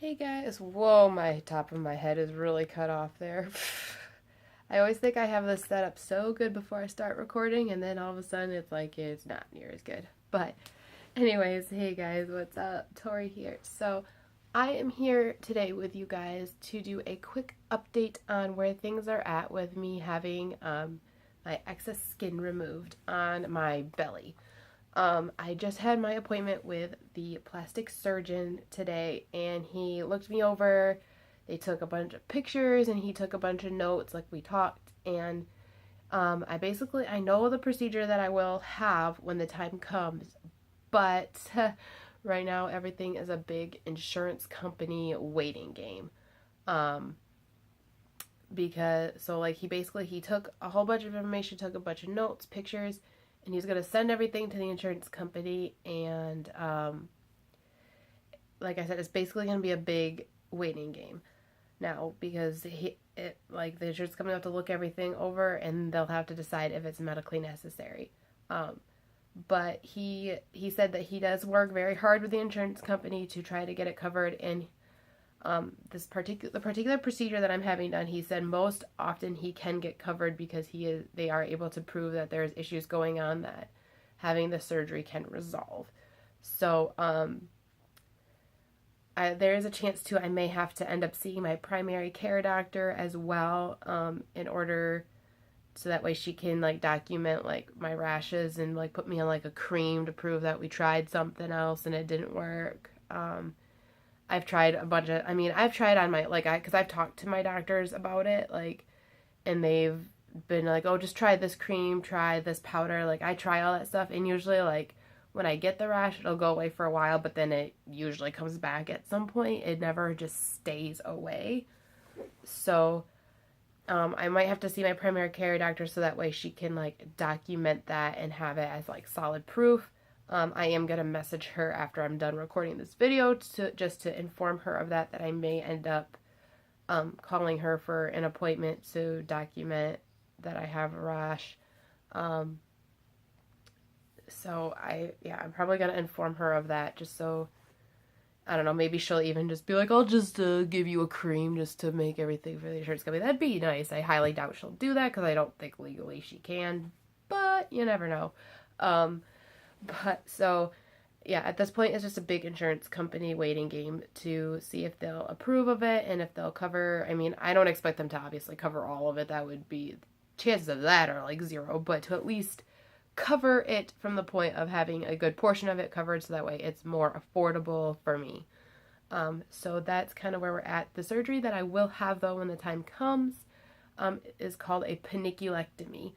Hey guys, whoa, my top of my head is really cut off there. I always think I have this set up so good before I start recording, and then all of a sudden it's like it's not near as good. But, anyways, hey guys, what's up? Tori here. So, I am here today with you guys to do a quick update on where things are at with me having my excess skin removed on my belly. I just had my appointment with the plastic surgeon today, and he looked me over. They took a bunch of pictures, and he took a bunch of notes, like we talked. And I know the procedure that I will have when the time comes, but right now everything is a big insurance company waiting game. Um, he took a whole bunch of information, took a bunch of notes, pictures, and he's going to send everything to the insurance company. And like I said, it's basically going to be a big waiting game now because the insurance company will have to look everything over, and they'll have to decide if it's medically necessary. um, but he said that he does work very hard with the insurance company to try to get it covered. And the particular procedure that I'm having done, he said most often he can get covered because they are able to prove that there's issues going on that having the surgery can resolve. So there is a chance too I may have to end up seeing my primary care doctor as well, in order so that way she can like document like my rashes and like put me on like a cream to prove that we tried something else and it didn't work. I've tried I've tried on my, because I've talked to my doctors about it, like, and they've been like, oh, just try this cream, try this powder. Like, I try all that stuff, and usually, like, when I get the rash, it'll go away for a while, but then it usually comes back at some point. It never just stays away. So, I might have to see my primary care doctor so that way she can, like, document that and have it as, like, solid proof. I am going to message her after I'm done recording this video to inform her of that I may end up calling her for an appointment to document that I have a rash. Um, I'm probably going to inform her of that just so, I don't know, maybe she'll even just be like, I'll just give you a cream just to make everything for the insurance company. That'd be nice. I highly doubt she'll do that because I don't think legally she can, but you never know. Um, yeah, at this point, it's just a big insurance company waiting game to see if they'll approve of it and if they'll cover. I mean, I don't expect them to obviously cover all of it. That would be, chances of that are like zero, but to at least cover it from the point of having a good portion of it covered so that way it's more affordable for me. So that's kind of where we're at. The surgery that I will have, though, when the time comes, is called a paniculectomy.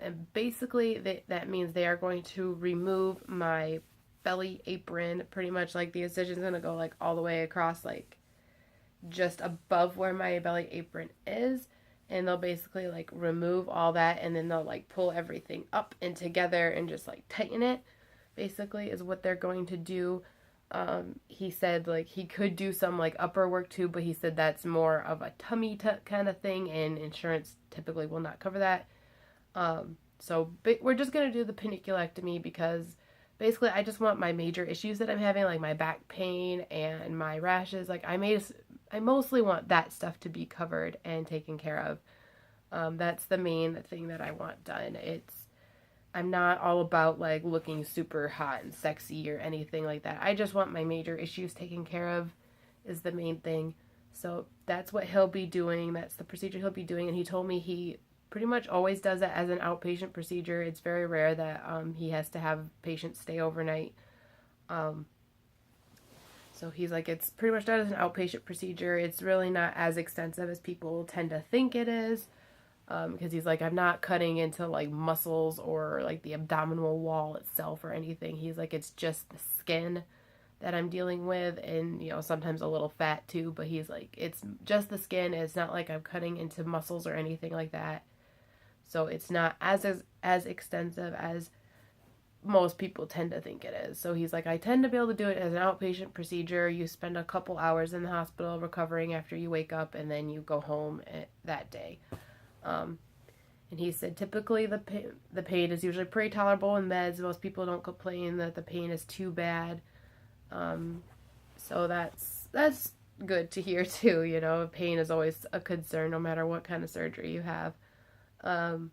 And basically, that means they are going to remove my belly apron. Pretty much, like, the incision's going to go, like, all the way across, like, just above where my belly apron is. And they'll basically, like, remove all that, and then they'll, like, pull everything up and together and just, like, tighten it, basically, is what they're going to do. He said, like, he could do some, like, upper work, too, but he said that's more of a tummy kind of thing, and insurance typically will not cover that. We're just going to do the paniculectomy because basically I just want my major issues that I'm having, like my back pain and my rashes. Like, I mostly want that stuff to be covered and taken care of. That's the main thing that I want done. I'm not all about like looking super hot and sexy or anything like that. I just want my major issues taken care of is the main thing. So that's what he'll be doing. That's the procedure he'll be doing. And he told me he pretty much always does it as an outpatient procedure. It's very rare that he has to have patients stay overnight. So he's like, it's pretty much done as an outpatient procedure. It's really not as extensive as people tend to think it is. Because he's like, I'm not cutting into like muscles or like the abdominal wall itself or anything. He's like, it's just the skin that I'm dealing with, and you know, sometimes a little fat too, but he's like, it's just the skin. It's not like I'm cutting into muscles or anything like that. So it's not as extensive as most people tend to think it is. So he's like, I tend to be able to do it as an outpatient procedure. You spend a couple hours in the hospital recovering after you wake up, and then you go home that day. And he said typically the pain is usually pretty tolerable in meds. Most people don't complain that the pain is too bad. So that's good to hear too. You know, pain is always a concern no matter what kind of surgery you have. Um,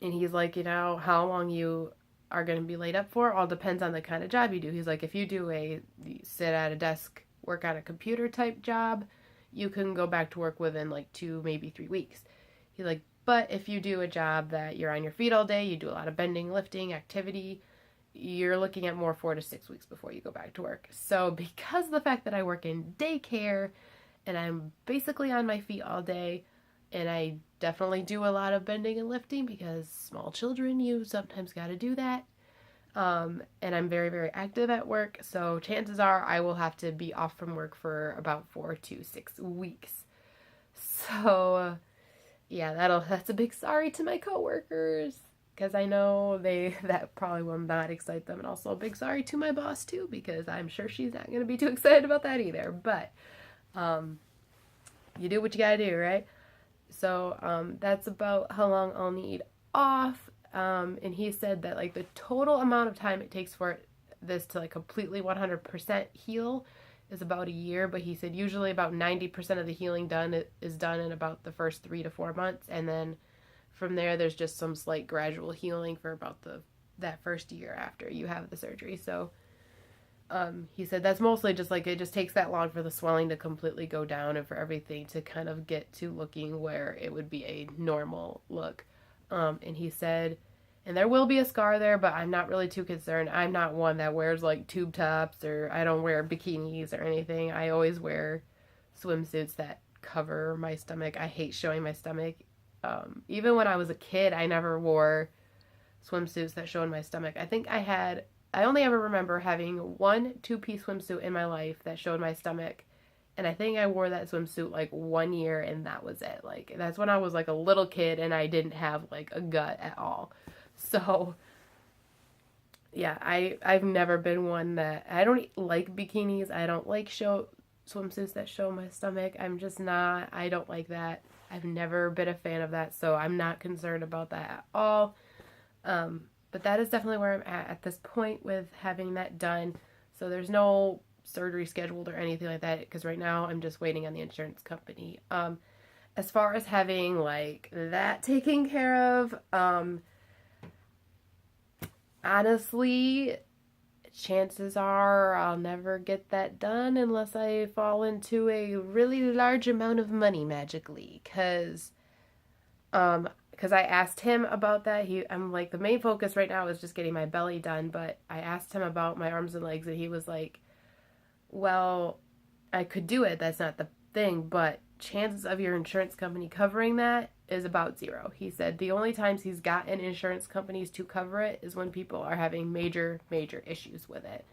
and he's like, you know, how long you are going to be laid up for all depends on the kind of job you do. He's like, if you do you sit at a desk, work on a computer type job, you can go back to work within like 2, maybe 3 weeks. He's like, but if you do a job that you're on your feet all day, you do a lot of bending, lifting, activity, you're looking at more 4 to 6 weeks before you go back to work. So because of the fact that I work in daycare and I'm basically on my feet all day, and I definitely do a lot of bending and lifting because small children, you sometimes got to do that. And I'm very, very active at work. So chances are I will have to be off from work for about 4 to 6 weeks. So yeah, that's a big sorry to my coworkers because I know that probably will not excite them, and also a big sorry to my boss too because I'm sure she's not going to be too excited about that either. But you do what you got to do, right? So that's about how long I'll need off. And he said that like the total amount of time it takes for this to like completely 100% heal is about a year, but he said usually about 90% of the healing is done in about the first 3 to 4 months, and then from there there's just some slight gradual healing for about that first year after you have the surgery. So he said that's mostly just like it just takes that long for the swelling to completely go down and for everything to kind of get to looking where it would be a normal look. And he said, and there will be a scar there, but I'm not really too concerned. I'm not one that wears like tube tops, or I don't wear bikinis or anything. I always wear swimsuits that cover my stomach. I hate showing my stomach. Even when I was a kid, I never wore swimsuits that showed my stomach. I only ever remember having one 2-piece swimsuit in my life that showed my stomach. And I think I wore that swimsuit like 1 year and that was it. Like that's when I was like a little kid and I didn't have like a gut at all. So yeah, I've never been one that I don't like bikinis. I don't like swimsuits that show my stomach. I don't like that. I've never been a fan of that, so I'm not concerned about that at all. But that is definitely where I'm at this point with having that done. So there's no surgery scheduled or anything like that because right now I'm just waiting on the insurance company. As far as having like that taken care of, honestly, chances are I'll never get that done unless I fall into a really large amount of money magically. Because I asked him about that. I'm like, the main focus right now is just getting my belly done. But I asked him about my arms and legs, and he was like, well, I could do it. That's not the thing. But chances of your insurance company covering that is about 0. He said the only times he's gotten insurance companies to cover it is when people are having major, major issues with it.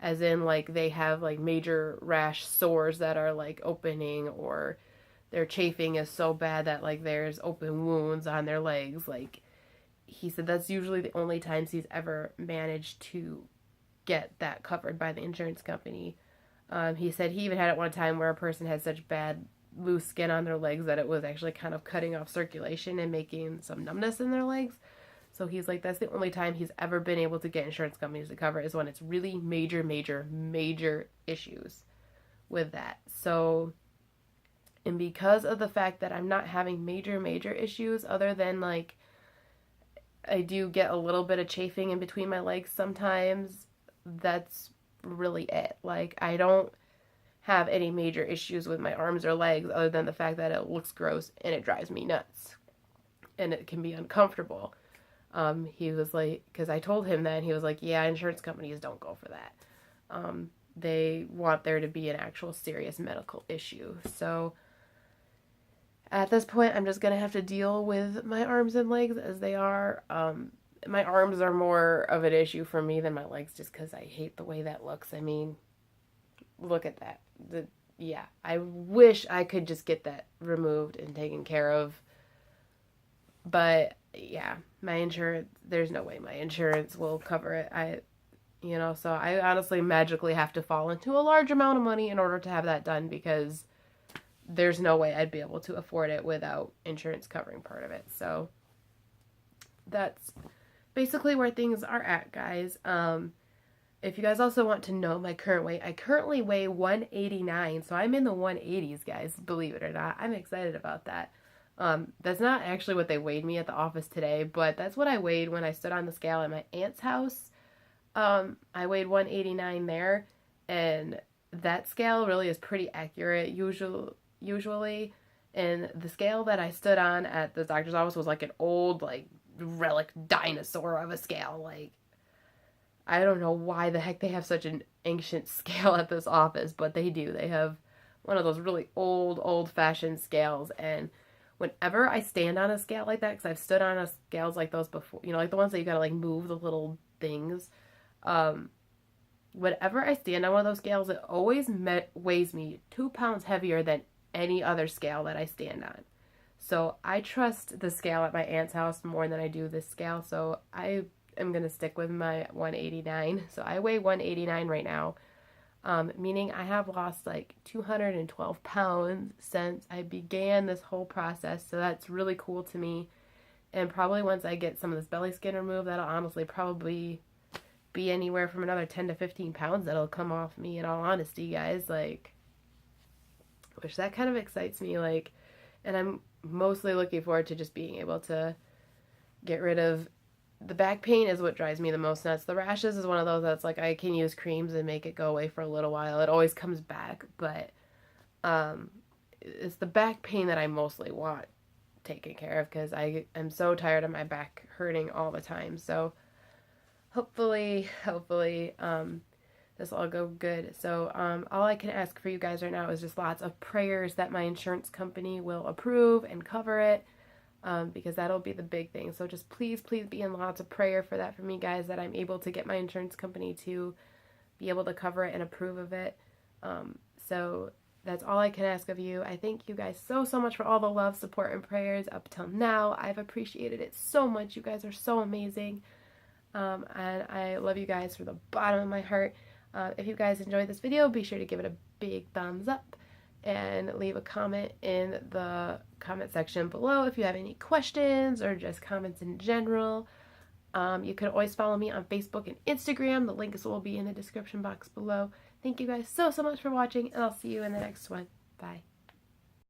As in, like, they have, like, major rash sores that are, like, opening, or their chafing is so bad that, like, there's open wounds on their legs. Like, he said that's usually the only times he's ever managed to get that covered by the insurance company. He said he even had it one time where a person had such bad loose skin on their legs that it was actually kind of cutting off circulation and making some numbness in their legs. So he's like, that's the only time he's ever been able to get insurance companies to cover is when it's really major, major, major issues with that. So, and because of the fact that I'm not having major, major issues other than like I do get a little bit of chafing in between my legs sometimes, that's really it. Like, I don't have any major issues with my arms or legs other than the fact that it looks gross and it drives me nuts and it can be uncomfortable. He was like, because I told him that, and he was like, yeah, insurance companies don't go for that. They want there to be an actual serious medical issue. So at this point, I'm just going to have to deal with my arms and legs as they are. My arms are more of an issue for me than my legs just because I hate the way that looks. I mean, look at that. Yeah, I wish I could just get that removed and taken care of. But yeah, my insurance, there's no way my insurance will cover it. So I honestly magically have to fall into a large amount of money in order to have that done because there's no way I'd be able to afford it without insurance covering part of it. So that's basically where things are at, guys. if you guys also want to know my current weight, I currently weigh 189, so I'm in the 180s, guys, believe it or not. I'm excited about that. That's not actually what they weighed me at the office today, but that's what I weighed when I stood on the scale at my aunt's house. I weighed 189 there, and that scale really is pretty accurate usually. And the scale that I stood on at the doctor's office was like an old, like, relic dinosaur of a scale. Like, I don't know why the heck they have such an ancient scale at this office, but they do. They have one of those really old-fashioned scales, and whenever I stand on a scale like that, because I've stood on scales like those before, you know, like the ones that you gotta like move the little things. Whenever I stand on one of those scales, it always weighs me 2 pounds heavier than any other scale that I stand on. So I trust the scale at my aunt's house more than I do this scale. So I am gonna stick with my 189. So I weigh 189 right now. Meaning I have lost like 212 pounds since I began this whole process. So that's really cool to me. And probably once I get some of this belly skin removed, that'll honestly probably be anywhere from another 10 to 15 pounds that'll come off me, in all honesty, guys. Like, which that kind of excites me. Like, and I'm mostly looking forward to just being able to get rid of the back pain is what drives me the most nuts. The rashes is one of those that's like I can use creams and make it go away for a little while. It always comes back, but it's the back pain that I mostly want taken care of because I am so tired of my back hurting all the time. So hopefully this will all go good. So all I can ask for you guys right now is just lots of prayers that my insurance company will approve and cover it. Because that'll be the big thing. So just please be in lots of prayer for that for me, guys, that I'm able to get my insurance company to be able to cover it and approve of it. So that's all I can ask of you. I thank you guys so much for all the love, support, and prayers up till now. I've appreciated it so much. You guys are so amazing. And I love you guys from the bottom of my heart. If you guys enjoyed this video, be sure to give it a big thumbs up and leave a comment in the comment section below if you have any questions or just comments in general. You can always follow me on Facebook and Instagram. The links will be in the description box below. Thank you guys so much for watching, and I'll see you in the next one. Bye.